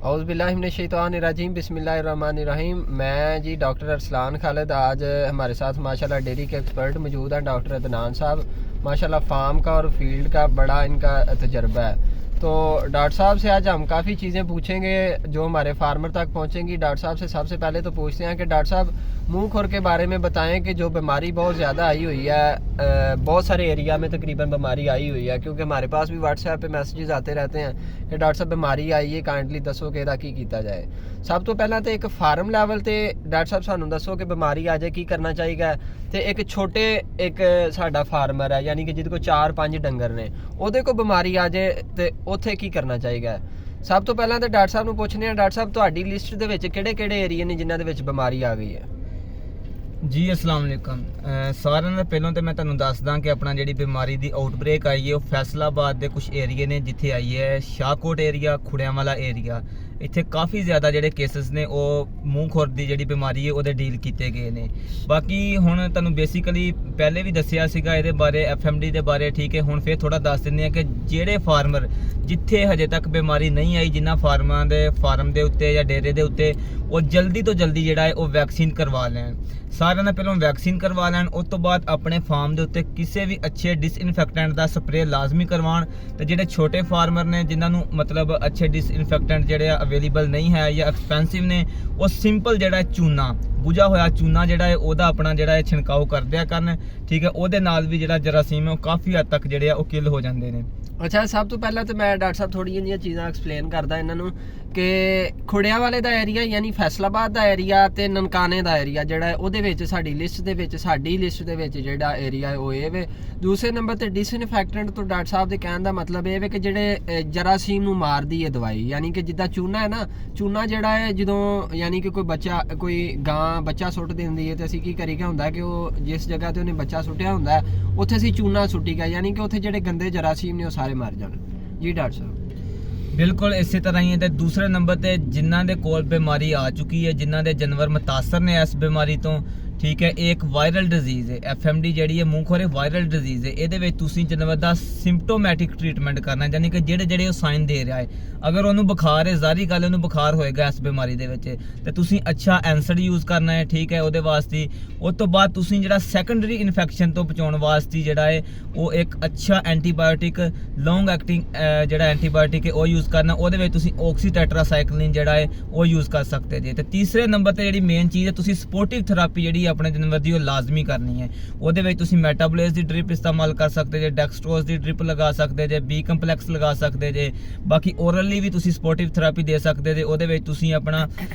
औज़ुबिल्लाहिमिनश्शैतानिर्रजीम बिस्मिल्लाहिर्रहमानिर्रहीम। मैं जी डॉक्टर अरसलान खालिद। आज हमारे साथ माशाल्लाह डेयरी के एक्सपर्ट मौजूद हैं, डॉक्टर अदनान साहब। माशाल्लाह फार्म का और फील्ड का बड़ा इनका तजर्बा है। तो डॉक्टर साहब से आज हम काफ़ी चीज़ें पूछेंगे जो हमारे फार्मर तक पहुँचेंगी। डॉक्टर साहब से सबसे पहले तो पूछते हैं कि डॉक्टर साहब मुंह खुर के बारे में बताएं कि जो बीमारी बहुत ज़्यादा आई हुई है, बहुत सारे एरिया में तकरीबन बीमारी आई हुई है, क्योंकि हमारे पास भी व्हाट्सएप पे मैसेजेस आते रहते हैं कि डॉक्टर साहब बीमारी आई है, काइंडली दसो कि की किया जाए। सब तो पहला तो एक फार्म लैवल ते डॉक्टर साहब सानू दसो कि बीमारी आ जाए की करना चाहिए। तो एक छोटे एक साडा फार्मर है यानी कि जिद को 4-5 डंगर ने, ਉਹਦੇ को बीमारी आ जाए तो ਉੱਥੇ की करना चाहिए। सब तो पहला तो डॉक्टर साहब ਨੂੰ ਪੁੱਛਨੇ ਆ, डॉक्टर साहब ਤੁਹਾਡੀ ਲਿਸਟ ਦੇ ਵਿੱਚ ਕਿਹੜੇ-ਕਿਹੜੇ ਏਰੀਆ ਨੇ ਜਿਨ੍ਹਾਂ ਦੇ ਵਿੱਚ ਬਿਮਾਰੀ ਆ ਗਈ ਹੈ? जी अस्सलाम वालेकुम। सारे नाल पहलों तो मैं तुहानू दसदा कि अपना जिहड़ी बीमारी दी आउटब्रेक आई है वो फैसलाबाद के कुछ एरिए ने जिथे आई है। शाहकोट एरिया, खुड़ियां वाला एरिया, इत्थे काफ़ी ज़्यादा जिहड़े केसेस ने वो मूँह खुर दी जिहड़ी बीमारी है वो डील किए गए ने। बाकी हुण तुहानू बेसिकली पहले भी दस्सिया सीगा इहदे बारे, FMD दे बारे, ठीक है। हुण फिर थोड़ा दस दिंदे आ कि जिहड़े फार्मर जिथे हजे तक बीमारी नहीं आई, जिन्हां फार्मां दे फार्म दे उत्ते या डेरे दे उत्ते, वो जल्दी तो जल्दी जिहड़ा है वो वैक्सीन करवा लैण। सारे नाल पहलों वैक्सीन करवा लैण, उस तो बाद अपने फार्म के उत्ते किसी भी अच्छे डिसइनफैक्टेंट का स्प्रे लाजमी करवाण। तो जिहड़े छोटे फार्मर ने जिन्होंने मतलब अच्छे डिसइनफैक्टेंट जिहड़े अवेलेबल नहीं है या एक्सपेंसिव ने, वो सिंपल जिहड़ा चूना, बुझा होया चूना जिहड़ा है ओहदा अपना जिहड़ा है छिड़काव कर दिया करन, ठीक है। ओहदे नाल भी जिहड़ा जरासीम है वो काफ़ी हद तक जिहड़े वो किल हो जाते हैं। अच्छा, सब तो पहला तो मैं डॉक्टर साहब थोड़ी जी चीज़ां एक्सप्लेन करदा इन्हों कि खुड़िया वाले का एरिया यानी फैसलाबाद का एरिया तो ननकाने का एरिया जिहड़ा है ਉਹਦੇ ਵਿੱਚ ਸਾਡੀ ਲਿਸਟ ਦੇ ਵਿੱਚ ਸਾਡੀ ਲਿਸਟ ਦੇ ਵਿੱਚ ਜਿਹੜਾ ਏਰੀਆ ਹੈ ਉਹ ਇਹ ਵੇ। ਦੂਸਰੇ ਨੰਬਰ ਤੇ ਡਿਸਇਨਫੈਕਟੈਂਟ ਤੋਂ ਡਾਕਟਰ ਸਾਹਿਬ ਦੇ ਕਹਿਣ ਦਾ ਮਤਲਬ ਇਹ ਵੇ ਕਿ ਜਿਹੜੇ ਜਰਾਸੀਮ ਨੂੰ ਮਾਰਦੀ ਹੈ ਦਵਾਈ, ਯਾਨੀ ਕਿ ਜਿੱਦਾਂ ਚੂਨਾ ਹੈ ਨਾ, ਚੂਨਾ ਜਿਹੜਾ ਹੈ ਜਦੋਂ ਯਾਨੀ ਕਿ ਕੋਈ ਬੱਚਾ ਕੋਈ ਗਾਂ ਬੱਚਾ ਸੁੱਟ ਦਿੰਦੀ ਹੈ ਤੇ ਅਸੀਂ ਕੀ ਕਰੀਦਾ ਹੁੰਦਾ ਕਿ ਉਹ ਜਿਸ ਜਗ੍ਹਾ ਤੇ ਉਹਨੇ ਬੱਚਾ ਸੁੱਟਿਆ ਹੁੰਦਾ ਉੱਥੇ ਅਸੀਂ ਚੂਨਾ ਸੁੱਟੀਗਾ, ਯਾਨੀ ਕਿ ਉੱਥੇ ਜਿਹੜੇ ਗੰਦੇ ਜਰਾਸੀਮ ਨੇ ਉਹ ਸਾਰੇ मर जान। जी डॉक्टर साहब बिल्कुल इसी तरह ही है। तो दूसरे नंबर ते जिन्हां दे कोल बीमारी आ चुकी है, जिन्हां दे जानवर मुतासर ने इस बीमारी तो, ठीक है। एक वायरल डिजीज़ है FMD जिहड़ी है मूँह खोरे वायरल डिजीज़ है। ਇਹਦੇ ਵਿੱਚ ਤੁਸੀਂ जानवर ਦਾ सिम्पटोमैटिक ट्रीटमेंट करना, यानी कि ਜਿਹੜੇ ਉਹ ਸਾਈਨ ਦੇ ਰਿਹਾ ਹੈ। अगर ਉਹਨੂੰ बुखार है, ਜ਼ਾਹਰੀ ਗੱਲ ਉਹਨੂੰ बुखार ਹੋਏਗਾ ਇਸ ਬਿਮਾਰੀ ਦੇ ਵਿੱਚ, ਤੇ ਤੁਸੀਂ ਅੱਛਾ ਐਂਸਡ ਯੂਜ਼ ਕਰਨਾ ਹੈ, ਠੀਕ ਹੈ। ਉਹਦੇ ਵਾਸਤੇ ਉਸ ਤੋਂ ਬਾਅਦ ਤੁਸੀਂ ਜਿਹੜਾ ਸੈਕੰਡਰੀ ਇਨਫੈਕਸ਼ਨ ਤੋਂ ਬਚਾਉਣ ਵਾਸਤੇ ਜਿਹੜਾ ਹੈ ਉਹ ਇੱਕ ਅੱਛਾ ਐਂਟੀਬਾਇਓਟਿਕ ਲੌਂਗ ਐਕਟਿੰਗ ਜਿਹੜਾ ਐਂਟੀਬਾਇਓਟਿਕ ਹੈ ਉਹ ਯੂਜ਼ ਕਰਨਾ। ਉਹਦੇ ਵਿੱਚ ਤੁਸੀਂ ਆਕਸੀ ਟੈਟਰਾਸਾਈਕਲਿਨ ਜਿਹੜਾ ਹੈ ਉਹ ਯੂਜ਼ ਕਰ ਸਕਦੇ ਜੇ। ਤੇ ਤੀਸਰੇ ਨੰਬਰ ਤੇ ਜਿਹੜੀ ਮੇਨ ਚੀਜ਼ ਹੈ, ਤੁਸੀਂ ਸਪੋਰਟਿਵ ਥੈਰੇਪੀ ਜਿਹੜੀ ਆਪਣੇ जानवर की लाजमी करनी है। ਉਹਦੇ ਵਿੱਚ ਤੁਸੀਂ ਮੈਟਾਬੋਲੇਜ਼ ਦੀ ਡ੍ਰਿਪ ਇਸਤੇਮਾਲ ਕਰ ਸਕਦੇ ਜੇ, ਡੈਕਸਟਰੋਜ਼ ਦੀ ਡ੍ਰਿਪ ਲਗਾ ਸਕਦੇ ਜੇ, B ਕੰਪਲੈਕਸ ਲਗਾ ਸਕਦੇ ਜੇ। ਬਾਕੀ ਓਰਲੀ ਵੀ ਤੁਸੀਂ ਸਪੋਰਟਿਵ ਥੈਰੇਪੀ ਦੇ ਸਕਦੇ ਜੇ। ਉਹਦੇ ਵਿੱਚ ਤੁਸੀਂ ਆਪਣਾ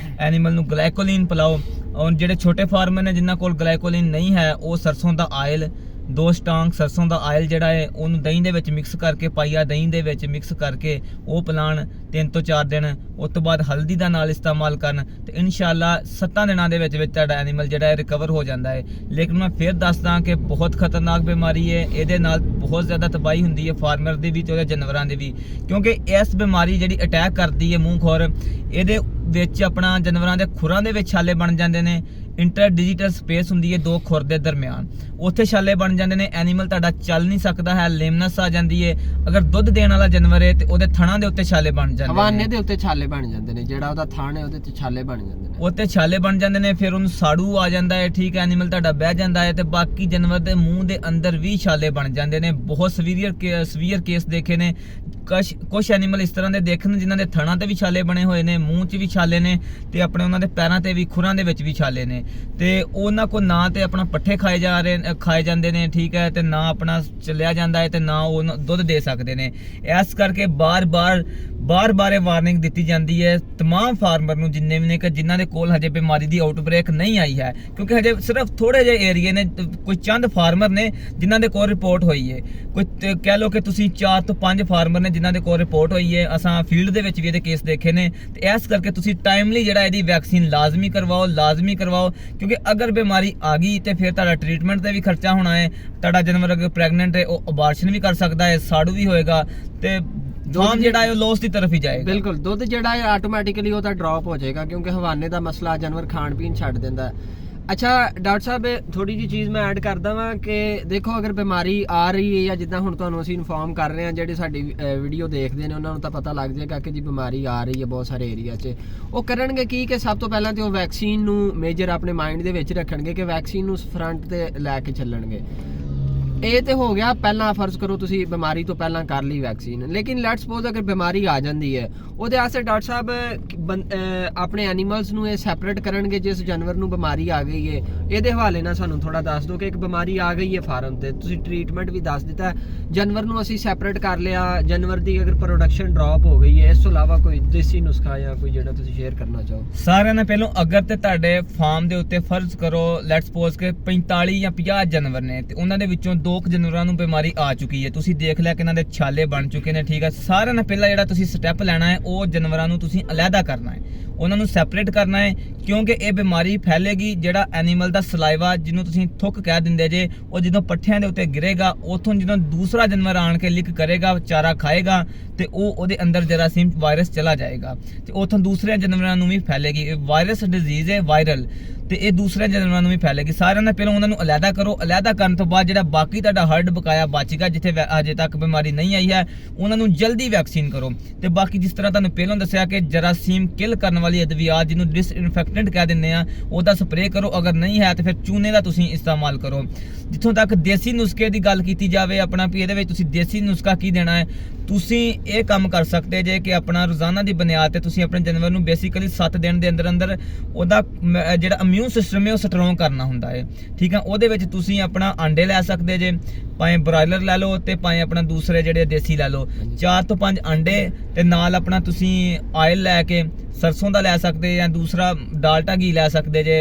ਐਨੀਮਲ ਨੂੰ ਗਲਾਈਕੋਲਿਨ ਪਿਲਾਓ। ਔਰ ਜਿਹੜੇ ਛੋਟੇ ਫਾਰਮਰ ਨੇ ਜਿਨ੍ਹਾਂ ਕੋਲ ਗਲਾਈਕੋਲਿਨ ਨਹੀਂ ਹੈ, ਉਹ ਸਰਸੋਂ ਦਾ ਆਇਲ 2 ਸਟਾਂਗ ਸਰਸੋਂ ਦਾ ਆਇਲ ਜਿਹੜਾ ਹੈ ਉਹਨੂੰ ਦਹੀਂ ਦੇ ਵਿੱਚ ਮਿਕਸ ਕਰਕੇ, ਪਾਈਆ ਦਹੀਂ ਦੇ ਵਿੱਚ ਮਿਕਸ ਕਰਕੇ ਉਹ ਪਿਲਾਣ 3 ਤੋਂ 4 ਦਿਨ। ਉਸ ਤੋਂ ਬਾਅਦ ਹਲਦੀ ਦਾ ਨਾਲ ਇਸਤੇਮਾਲ ਕਰਨ ਤੇ ਇਨਸ਼ਾਅੱਲਾ 7 ਦਿਨਾਂ ਦੇ ਵਿੱਚ ਤੁਹਾਡਾ ਐਨੀਮਲ ਜਿਹੜਾ ਹੈ ਰਿਕਵਰ ਹੋ ਜਾਂਦਾ ਹੈ। ਲੇਕਿਨ ਮੈਂ ਫਿਰ ਦੱਸਦਾ ਕਿ ਬਹੁਤ ਖਤਰਨਾਕ ਬਿਮਾਰੀ ਹੈ। ਇਹਦੇ ਨਾਲ ਬਹੁਤ ਜ਼ਿਆਦਾ ਤਬਾਹੀ ਹੁੰਦੀ ਹੈ ਫਾਰਮਰ ਦੀ ਵੀ ਤੇ ਉਹਦੇ ਜਾਨਵਰਾਂ ਦੀ ਵੀ, ਕਿਉਂਕਿ ਇਸ ਬਿਮਾਰੀ ਜਿਹੜੀ ਅਟੈਕ ਕਰਦੀ ਹੈ ਮੂੰਹ ਖੋਰ, ਇਹਦੇ ਵਿੱਚ ਆਪਣਾ ਜਾਨਵਰਾਂ ਦੇ ਖੁਰਾਂ ਦੇ ਵਿੱਚ ਛਾਲੇ ਬਣ ਜਾਂਦੇ ਨੇ। ਇੰਟਰ ਡਿਜੀਟਲ ਸਪੇਸ ਹੁੰਦੀ ਹੈ 2 ਖੁਰ ਦੇ ਦਰਮਿਆਨ, ਉੱਥੇ ਛਾਲੇ ਬਣ ਜਾਂਦੇ ਨੇ। ਐਨੀਮਲ ਤੁਹਾਡਾ ਚੱਲ ਨਹੀਂ ਸਕਦਾ ਹੈ, ਲੇਮਨਸ ਆ ਜਾਂਦੀ ਹੈ। ਅਗਰ ਦੁੱਧ ਦੇਣ ਵਾਲਾ ਜਾਨਵਰ ਹੈ ਤੇ ਉਹਦੇ ਥਣਾਂ ਦੇ ਉੱਤੇ ਛਾਲੇ ਬਣ ਜਾਂਦੇ ਨੇ, ਹਵਾਨੇ ਦੇ ਉੱਤੇ ਛਾਲੇ ਬਣ ਜਾਂਦੇ ਨੇ, ਜਿਹੜਾ ਉਹਦਾ ਥਣ ਹੈ ਉਹਦੇ ਤੇ ਛਾਲੇ ਬਣ ਜਾਂਦੇ ਨੇ, ਉੱਤੇ ਛਾਲੇ ਬਣ ਜਾਂਦੇ ਨੇ। ਫਿਰ ਉਹਨੂੰ ਸਾੜੂ ਆ ਜਾਂਦਾ ਹੈ, ਠੀਕ ਹੈ। ਐਨੀਮਲ ਤੁਹਾਡਾ ਬਹਿ ਜਾਂਦਾ ਹੈ ਤੇ ਬਾਕੀ ਜਾਨਵਰ ਦੇ ਮੂੰਹ ਦੇ ਅੰਦਰ ਵੀ ਛਾਲੇ ਬਣ ਜਾਂਦੇ ਨੇ। ਬਹੁਤ ਸਵੀਅਰ ਕੇਸ ਦੇਖੇ ਨੇ। ਕੁਛ ਐਨੀਮਲ ਇਸ ਤਰ੍ਹਾਂ ਦੇ ਦੇਖਣ ਜਿਨ੍ਹਾਂ ਦੇ ਥਣਾਂ ਤੇ ਵੀ ਛਾਲੇ ਬਣੇ ਹੋਏ ਨੇ, ਮੂੰਹ 'ਚ ਵੀ ਛਾਲੇ ਨੇ ਤੇ ਆਪਣੇ ਉਹਨਾਂ ਦੇ ਪੈਰਾਂ ਤੇ ਵੀ, ਖੁਰਾਂ ਦੇ ਵਿੱਚ ਵੀ ਛਾਲੇ ਨੇ। ਤੇ ਉਹਨਾਂ ਕੋਲ ਨਾ ਤੇ ਆਪਣਾ ਪੱਠੇ ਖਾਏ ਜਾਂਦੇ ਨੇ, ਠੀਕ ਹੈ, ਤੇ ਨਾ ਆਪਣਾ ਚੱਲਿਆ ਜਾਂਦਾ ਹੈ ਤੇ ਨਾ ਉਹ ਦੁੱਧ ਦੇ ਸਕਦੇ ਨੇ। ਇਸ ਕਰਕੇ ਬਾਰ-ਬਾਰ ਵਾਰਨਿੰਗ ਦਿੱਤੀ ਜਾਂਦੀ ਹੈ तमाम ਫਾਰਮਰ ਨੂੰ ਜਿੰਨੇ ਵੀ ਨੇ ਕਿ ਜਿਨ੍ਹਾਂ ਦੇ ਕੋਲ ਹਜੇ ਬਿਮਾਰੀ ਦੀ ਆਊਟਬ੍ਰੇਕ ਨਹੀਂ ਆਈ ਹੈ, ਕਿਉਂਕਿ ਹਜੇ ਸਿਰਫ ਥੋੜੇ ਜਿਹੇ ਏਰੀਏ ਨੇ, ਕੋਈ ਚੰਦ ਫਾਰਮਰ ਨੇ ਜਿਨ੍ਹਾਂ ਦੇ ਕੋਲ ਰਿਪੋਰਟ ਹੋਈ ਹੈ। ਕੋਈ ਕਹਿ ਲਓ ਕਿ ਤੁਸੀਂ 4 ਤੋਂ 5 ਫਾਰਮਰ ਨੇ ਜਿਨ੍ਹਾਂ ਦੇ ਕੋਲ ਰਿਪੋਰਟ ਹੋਈ ਹੈ। ਅਸਾਂ ਫੀਲਡ ਦੇ ਵਿੱਚ ਵੀ ਇਹਦੇ ਕੇਸ ਦੇਖੇ ਨੇ। ਤੇ ਇਸ ਕਰਕੇ ਤੁਸੀਂ ਟਾਈਮਲੀ ਜਿਹੜਾ ਇਹਦੀ ਵੈਕਸੀਨ ਲਾਜ਼ਮੀ ਕਰਵਾਓ, ਕਿਉਂਕਿ ਅਗਰ ਬਿਮਾਰੀ ਆ ਗਈ ਤੇ ਫਿਰ ਤੁਹਾਡਾ ਟ੍ਰੀਟਮੈਂਟ ਤੇ ਵੀ ਖਰਚਾ ਹੋਣਾ ਹੈ। ਤੁਹਾਡਾ ਜਾਨਵਰ ਅਗਰ ਪ੍ਰੈਗਨੈਂਟ ਹੈ ਉਹ ਅਬਾਰਸ਼ਨ ਵੀ ਕਰ ਸਕਦਾ ਹੈ, ਸਾੜੂ ਵੀ ਹੋਏਗਾ ਤੇ ਫਾਰਮ ਜਿਹੜਾ ਹੈ ਉਹ ਲੋਸ ਦੀ ਤਰਫ ਹੀ ਜਾਏਗਾ। ਬਿਲਕੁਲ, ਦੁੱਧ ਜਿਹੜਾ ਹੈ ਆਟੋਮੈਟਿਕਲੀ ਉਹ ਤਾਂ ਡ੍ਰੌਪ ਹੋ ਜਾਏਗਾ, ਕਿਉਂਕਿ ਹਵਾਨੇ ਦਾ ਮਸਲਾ ਜਾਨਵਰ ਖਾਣ ਪੀਣ ਛੱਡ ਦਿੰਦਾ। ਅੱਛਾ ਡਾਕਟਰ ਸਾਹਿਬ ਥੋੜੀ ਜੀ ਚੀਜ਼ ਮੈਂ ਐਡ ਕਰਦਾ ਵਾਂ ਕਿ ਦੇਖੋ ਅਗਰ ਬਿਮਾਰੀ ਆ ਰਹੀ ਹੈ ਜਾਂ ਜਿੱਦਾਂ ਹੁਣ ਤੁਹਾਨੂੰ ਅਸੀਂ ਇਨਫੋਰਮ ਕਰ ਰਹੇ ਹਾਂ, ਜਿਹੜੇ ਸਾਡੀ ਵੀਡੀਓ ਦੇਖਦੇ ਨੇ ਉਹਨਾਂ ਨੂੰ ਤਾਂ ਪਤਾ ਲੱਗ ਜਾਏਗਾ ਕਿ ਜੀ ਬਿਮਾਰੀ ਆ ਰਹੀ ਹੈ ਬਹੁਤ ਸਾਰੇ ਏਰੀਆ 'ਚ। ਉਹ ਕਰਨਗੇ ਕੀ ਕਿ ਸਭ ਤੋਂ ਪਹਿਲਾਂ ਤੇ ਉਹ ਵੈਕਸੀਨ ਨੂੰ ਮੇਜਰ ਆਪਣੇ ਮਾਈਂਡ ਦੇ ਵਿੱਚ ਰੱਖਣਗੇ ਕਿ ਵੈਕਸੀਨ ਨੂੰ ਫਰੰਟ ਤੇ ਲੈ ਕੇ ਚੱਲਣਗੇ। ਇਹ ਤੇ ਹੋ ਗਿਆ ਪਹਿਲਾਂ, ਫਰਜ਼ ਕਰੋ ਤੁਸੀਂ ਬਿਮਾਰੀ ਤੋਂ ਪਹਿਲਾਂ ਕਰ ਲਈ ਵੈਕਸੀਨ, ਲੇਕਿਨ ਲੈਟਸ ਸਪੋਜ਼ ਅਗਰ ਬਿਮਾਰੀ ਆ ਜਾਂਦੀ ਹੈ ਉਹਦੇ ਵਾਸਤੇ ਡਾਕਟਰ ਸਾਹਿਬ ਆਪਣੇ ਐਨੀਮਲਸ ਨੂੰ ਇਹ ਸੈਪਰੇਟ ਕਰਨਗੇ। ਜਿਸ ਜਾਨਵਰ ਨੂੰ ਬਿਮਾਰੀ ਆ ਗਈ ਹੈ ਇਹਦੇ ਹਵਾਲੇ ਨਾਲ ਸਾਨੂੰ ਥੋੜਾ ਦੱਸ ਦਿਓ ਕਿ ਇੱਕ ਬਿਮਾਰੀ ਆ ਗਈ ਹੈ ਫਾਰਮ ਤੇ, ਤੁਸੀਂ ਟ੍ਰੀਟਮੈਂਟ ਵੀ ਦੱਸ ਦਿੱਤਾ, ਜਾਨਵਰ ਨੂੰ ਅਸੀਂ ਸੈਪਰੇਟ ਕਰ ਲਿਆ, ਜਾਨਵਰ ਦੀ ਅਗਰ ਪ੍ਰੋਡਕਸ਼ਨ ਡ੍ਰੌਪ ਹੋ ਗਈ ਹੈ, ਇਸ ਤੋਂ ਇਲਾਵਾ ਕੋਈ ਦੇਸੀ ਨੁਸਖਾ ਜਾਂ ਕੋਈ ਜਿਹੜਾ ਤੁਸੀਂ ਸ਼ੇਅਰ ਕਰਨਾ ਚਾਹੋ। ਸਾਰਿਆਂ ਨਾਲ ਪਹਿਲਾਂ ਅਗਰ ਤੇ ਤੁਹਾਡੇ ਫਾਰਮ ਦੇ ਉੱਤੇ ਫਰਜ਼ ਕਰੋ ਲੈਟਸ ਸਪੋਜ਼ ਕਿ 45 ਜਾਂ 50 ਜਾਨਵਰ ਨੇ ਤੇ ਉਹਨਾਂ ਦੇ ਵਿੱਚੋਂ 2 ਜਾਨਵਰਾਂ ਨੂੰ ਬਿਮਾਰੀ ਆ ਚੁੱਕੀ ਹੈ, ਤੁਸੀਂ ਦੇਖ ਲਿਆ ਕਿ ਇਹਨਾਂ ਦੇ ਛਾਲੇ ਬਣ ਚੁੱਕੇ ਨੇ, ਠੀਕ ਹੈ। ਸਾਰਿਆਂ ਨਾਲ ਪਹਿਲਾਂ ਜਿਹੜਾ ਤੁਸੀਂ ਸਟੈਪ ਲੈਣਾ ਹੈ ਉਹ ਜਾਨਵਰਾਂ ਨੂੰ ਤੁਸੀਂ ਅਲੱਗਾ ਕਰਨਾ ਹੈ, ਉਹਨਾਂ ਨੂੰ ਸੈਪਰੇਟ ਕਰਨਾ ਹੈ, ਕਿਉਂਕਿ ਇਹ ਬਿਮਾਰੀ ਫੈਲੇਗੀ। ਜਿਹੜਾ ਐਨੀਮਲ ਦਾ ਸਲਾਈਵਾ ਜਿਹਨੂੰ ਤੁਸੀਂ ਥੁੱਕ ਕਹਿ ਦਿੰਦੇ ਜੇ, ਉਹ ਜਦੋਂ ਪੱਠਿਆਂ ਦੇ ਉੱਤੇ ਗਿਰੇਗਾ ਉਥੋਂ ਜਦੋਂ ਦੂਸਰਾ ਜਾਨਵਰ ਆਣ ਕੇ ਲਿਕ ਕਰੇਗਾ, ਚਾਰਾ ਖਾਏਗਾ ਤੇ ਉਹ ਉਹਦੇ ਅੰਦਰ ਜਰਾਸੀਮ ਵਾਇਰਸ ਚਲਾ ਜਾਏਗਾ ਤੇ ਉਥੋਂ ਦੂਸਰੇ ਜਾਨਵਰਾਂ ਨੂੰ ਵੀ ਫੈਲੇਗੀ। ਇਹ ਵਾਇਰਸ ਡਿਜ਼ੀਜ਼ ਹੈ ਵਾਇਰਲ, ਤੇ ਇਹ ਦੂਸਰੇ ਜਾਨਵਰਾਂ ਨੂੰ ਵੀ ਫੈਲੇਗੀ। ਸਾਰਿਆਂ ਨਾਲ ਪਹਿਲਾਂ ਉਹਨਾਂ ਨੂੰ ਅਲੱਗਾ ਕਰੋ, ਅਲੱਗਾ ਕਰਨ ਤੋਂ ਬਾਅਦ ਜਿਹੜਾ ਬਾਕੀ ਤੁਹਾਡਾ ਹਰਡ ਬਕਾਇਆ ਬਚ ਗਿਆ ਜਿੱਥੇ ਅਜੇ ਤੱਕ ਬਿਮਾਰੀ ਨਹੀਂ ਆਈ ਹੈ ਉਹਨਾਂ ਨੂੰ ਜਲਦੀ ਵੈਕਸੀਨ ਕਰੋ। ਤੇ ਬਾਕੀ ਜਿਸ ਤਰ੍ਹਾਂ ਤੁਹਾਨੂੰ ਪਹਿਲਾਂ ਦੱਸਿਆ ਕਿ ਜਰਾਸੀਮ ਕਿਲ ਕਰਨ ਵਾਲੀ ਅਦਵਿਆਤ ਜਿਹਨੂੰ ਡਿਸਇਨਫੈਕਟੈਂਟ ਕਹਿ ਦਿੰਦੇ ਆ ਉਹਦਾ ਸਪਰੇਅ ਕਰੋ, ਅਗਰ ਨਹੀਂ ਹੈ ਤੇ ਫਿਰ ਚੂਨੇ ਦਾ ਤੁਸੀਂ ਇਸਤੇਮਾਲ ਕਰੋ। ਜਿੱਥੋਂ ਤੱਕ ਦੇਸੀ ਨੁਸਖੇ ਦੀ ਗੱਲ ਕੀਤੀ ਜਾਵੇ ਆਪਣਾ ਵੀ ਇਹਦੇ ਵਿੱਚ ਤੁਸੀਂ ਦੇਸੀ ਨੁਸਖਾ ਕੀ ਦੇਣਾ ਹੈ, ਤੁਸੀਂ ਇਹ ਕੰਮ ਕਰ ਸਕਦੇ ਜੇ ਕਿ ਆਪਣਾ ਰੋਜ਼ਾਨਾ ਦੀ ਬੁਨਿਆਦ ਤੇ ਤੁਸੀਂ ਆਪਣੇ ਜਾਨਵਰ ਨੂੰ ਬੇਸਿਕਲੀ 7 ਦਿਨ ਦੇ ਅੰਦਰ ਅੰਦਰ ਉਹਦਾ ਜਿਹੜਾ ਇਮਿਊਨ ਸਿਸਟਮ ਹੈ ਉਹ ਸਟਰੋਂਗ ਕਰਨਾ ਹੁੰਦਾ ਹੈ, ਠੀਕ ਹੈ। ਉਹਦੇ ਵਿੱਚ ਤੁਸੀਂ ਆਪਣਾ ਆਂਡੇ ਲੈ ਸਕਦੇ ਜੇ, ਭਾਵੇਂ ਬ੍ਰਾਇਲਰ ਲੈ ਲਓ ਤੇ ਭਾਵੇਂ ਆਪਣਾ ਦੂਸਰੇ ਜਿਹੜੇ ਦੇਸੀ ਲੈ ਲਓ, 4 ਤੋਂ 5 ਆਂਡੇ ਤੇ ਨਾਲ ਆਪਣਾ ਤੁਸੀਂ ਆਇਲ ਲੈ ਕੇ ਸਰਸੋਂ ਦਾ ਲੈ ਸਕਦੇ ਜਾਂ ਦੂਸਰਾ ਡਾਲਟਾ ਘੀ ਲੈ ਸਕਦੇ ਜੇ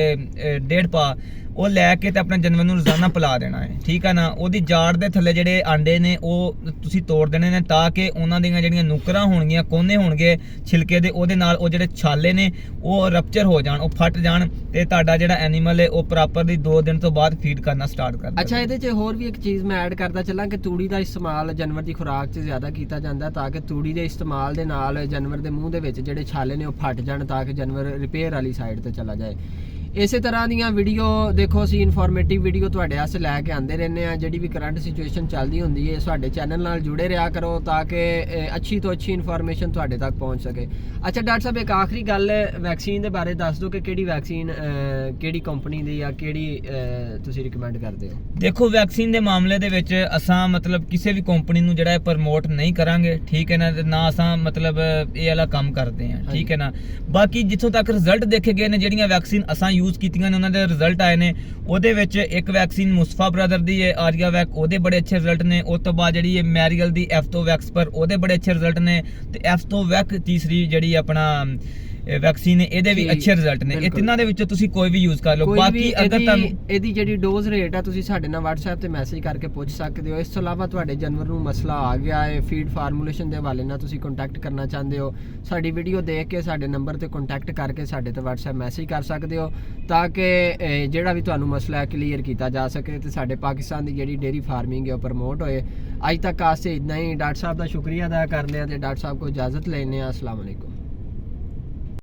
1.5 ਪਾ, ਉਹ ਲੈ ਕੇ ਤੇ ਆਪਣੇ ਜਾਨਵਰ ਨੂੰ ਰੋਜ਼ਾਨਾ ਪਿਲਾ ਦੇਣਾ ਹੈ, ਠੀਕ ਹੈ ਨਾ। ਉਹਦੀ ਜਾੜ ਦੇ ਥੱਲੇ ਜਿਹੜੇ ਆਂਡੇ ਨੇ ਉਹ ਤੁਸੀਂ ਤੋੜ ਦੇਣੇ ਨੇ ਤਾਂ ਕਿ ਉਹਨਾਂ ਦੀਆਂ ਜਿਹੜੀਆਂ ਨੁਕਰਾਂ ਹੋਣਗੀਆਂ, ਕੋਨੇ ਹੋਣਗੇ ਛਿਲਕੇ ਦੇ, ਉਹਦੇ ਨਾਲ ਉਹ ਜਿਹੜੇ ਛਾਲੇ ਨੇ ਉਹ ਰਪਚਰ ਹੋ ਜਾਣ, ਉਹ ਫਟ ਜਾਣ ਤੇ ਤੁਹਾਡਾ ਜਿਹੜਾ ਐਨੀਮਲ ਹੈ ਉਹ ਪ੍ਰੋਪਰਲੀ 2 ਦਿਨ ਤੋਂ ਬਾਅਦ ਫੀਡ ਕਰਨਾ ਸਟਾਰਟ ਕਰ ਦੇਵੇ। ਅੱਛਾ ਇਹਦੇ 'ਚ ਹੋਰ ਵੀ ਇੱਕ ਚੀਜ਼ ਮੈਂ ਐਡ ਕਰਦਾ ਚੱਲਾਂ ਕਿ ਤੂੜੀ ਦਾ ਇਸਤੇਮਾਲ ਜਾਨਵਰ ਦੀ ਖੁਰਾਕ 'ਚ ਜ਼ਿਆਦਾ ਕੀਤਾ ਜਾਂਦਾ ਤਾਂ ਕਿ ਤੂੜੀ ਦੇ ਇਸਤੇਮਾਲ ਦੇ ਨਾਲ ਜਾਨਵਰ ਦੇ ਮੂੰਹ ਦੇ ਵਿੱਚ ਜਿਹੜੇ ਛਾਲੇ ਨੇ ਉਹ ਫਟ ਜਾਣ ਤਾਂ ਕਿ ਜਾਨਵਰ ਰਿਪੇਅਰ ਵਾਲੀ ਸਾਈਡ ਤੇ ਚਲਾ ਜਾਏ। ਇਸੇ ਤਰ੍ਹਾਂ ਦੀਆਂ ਵੀਡੀਓ ਦੇਖੋ ਅਸੀਂ ਇਨਫੋਰਮੇਟਿਵ ਵੀਡੀਓ ਤੁਹਾਡੇ ਵਾਸਤੇ ਲੈ ਕੇ ਆਉਂਦੇ ਰਹਿੰਦੇ ਆ। ਜਿਹੜੀ ਵੀ ਕਰੰਟ ਸਿਚੁਏਸ਼ਨ ਚੱਲਦੀ ਹੁੰਦੀ ਹੈ ਸਾਡੇ ਚੈਨਲ ਨਾਲ ਜੁੜੇ ਰਿਹਾ ਕਰੋ ਤਾਂ ਕਿ ਅੱਛੀ ਤੋਂ ਅੱਛੀ ਇਨਫੋਰਮੇਸ਼ਨ ਤੁਹਾਡੇ ਤੱਕ ਪਹੁੰਚ ਸਕੇ। ਅੱਛਾ ਡਾਕਟਰ ਸਾਹਿਬ ਇੱਕ ਆਖਰੀ ਗੱਲ ਵੈਕਸੀਨ ਦੇ ਬਾਰੇ ਦੱਸ ਦਿਓ ਕਿ ਕਿਹੜੀ ਵੈਕਸੀਨ ਕਿਹੜੀ ਕੰਪਨੀ ਦੀ ਜਾਂ ਕਿਹੜੀ ਤੁਸੀਂ ਰਿਕਮੈਂਡ ਕਰਦੇ ਹੋ? ਦੇਖੋ ਵੈਕਸੀਨ ਦੇ ਮਾਮਲੇ ਦੇ ਵਿੱਚ ਅਸਾਂ ਮਤਲਬ ਕਿਸੇ ਵੀ ਕੰਪਨੀ ਨੂੰ ਜਿਹੜਾ ਪ੍ਰਮੋਟ ਨਹੀਂ ਕਰਾਂਗੇ, ਠੀਕ ਹੈ ਨਾ, ਨਾ ਅਸਾਂ ਮਤਲਬ ਇਹ ਵਾਲਾ ਕੰਮ ਕਰਦੇ ਆ, ਠੀਕ ਹੈ ਨਾ। ਬਾਕੀ ਜਿੱਥੋਂ ਤੱਕ ਰਿਜ਼ਲਟ ਦੇਖੇ ਗਏ ਨੇ ਜਿਹੜੀਆਂ ਵੈਕਸੀਨ ਅਸਾਂ ਯੂਜ਼ ਕੀਤੀਆਂ ਨੇ ਉਹਨਾਂ ਦੇ ਰਿਜ਼ਲਟ ਆਏ ਨੇ, ਉਹਦੇ ਵਿੱਚ ਇੱਕ ਵੈਕਸੀਨ ਮੁਸਤਫਾ ਬ੍ਰਦਰ ਦੀ ਹੈ ਆਰੀਆ ਵੈਕ, ਉਹਦੇ ਬੜੇ ਅੱਛੇ ਰਿਜ਼ਲਟ ਨੇ। ਉਸ ਤੋਂ ਬਾਅਦ ਜਿਹੜੀ ਹੈ ਮੈਰੀਅਲ ਦੀ ਐਫਟੋਵੈਕਸ ਪਰ ਉਹਦੇ ਬੜੇ ਅੱਛੇ ਰਿਜ਼ਲਟ ਨੇ, ਤੇ ਐਫਟੋਵੈਕ ਤੀਸਰੀ ਜਿਹੜੀ ਆਪਣਾ ਵੈਕਸੀਨ ਹੈ ਇਹਦੇ ਵੀ ਅੱਛੇ ਰਿਜ਼ਲਟ ਨੇ। ਇਹ ਤਿੰਨਾਂ ਦੇ ਵਿੱਚੋਂ ਤੁਸੀਂ ਕੋਈ ਵੀ ਯੂਜ਼ ਕਰ ਲਓ। ਬਾਕੀ ਅਗਰ ਤੁਹਾਨੂੰ ਇਹਦੀ ਜਿਹੜੀ ਡੋਜ਼ ਰੇਟ ਆ ਤੁਸੀਂ ਸਾਡੇ ਨਾਲ WhatsApp ਤੇ ਮੈਸੇਜ ਕਰਕੇ ਪੁੱਛ ਸਕਦੇ ਹੋ। ਇਸ ਤੋਂ ਇਲਾਵਾ ਤੁਹਾਡੇ ਜਾਨਵਰ ਨੂੰ ਮਸਲਾ ਆ ਗਿਆ ਹੈ ਫੀਡ ਫਾਰਮੂਲੇਸ਼ਨ ਦੇ ਹਵਾਲੇ ਨਾਲ ਤੁਸੀਂ ਕੰਟੈਕਟ ਕਰਨਾ ਚਾਹੁੰਦੇ ਹੋ, ਸਾਡੀ ਵੀਡੀਓ ਦੇਖ ਕੇ ਸਾਡੇ ਨੰਬਰ ਤੇ ਕੰਟੈਕਟ ਕਰਕੇ ਸਾਡੇ ਤੇ WhatsApp ਮੈਸੇਜ ਕਰ ਸਕਦੇ ਹੋ ਤਾਂ ਕਿ ਜਿਹੜਾ ਵੀ ਤੁਹਾਨੂੰ ਮਸਲਾ ਹੈ ਕਲੀਅਰ ਕੀਤਾ ਜਾ ਸਕੇ ਤੇ ਸਾਡੇ ਪਾਕਿਸਤਾਨ ਦੀ ਜਿਹੜੀ ਡੇਅਰੀ ਫਾਰਮਿੰਗ ਹੈ ਉਹ ਪ੍ਰਮੋਟ ਹੋਏ। ਅੱਜ ਤੱਕ ਆਸਤੇ ਇतना ही। डॉक्टर साहब का शुक्रिया अदा करने ते डॉक्टर साहब को इजाज़त लेने। अस्सलाम वालेकुम।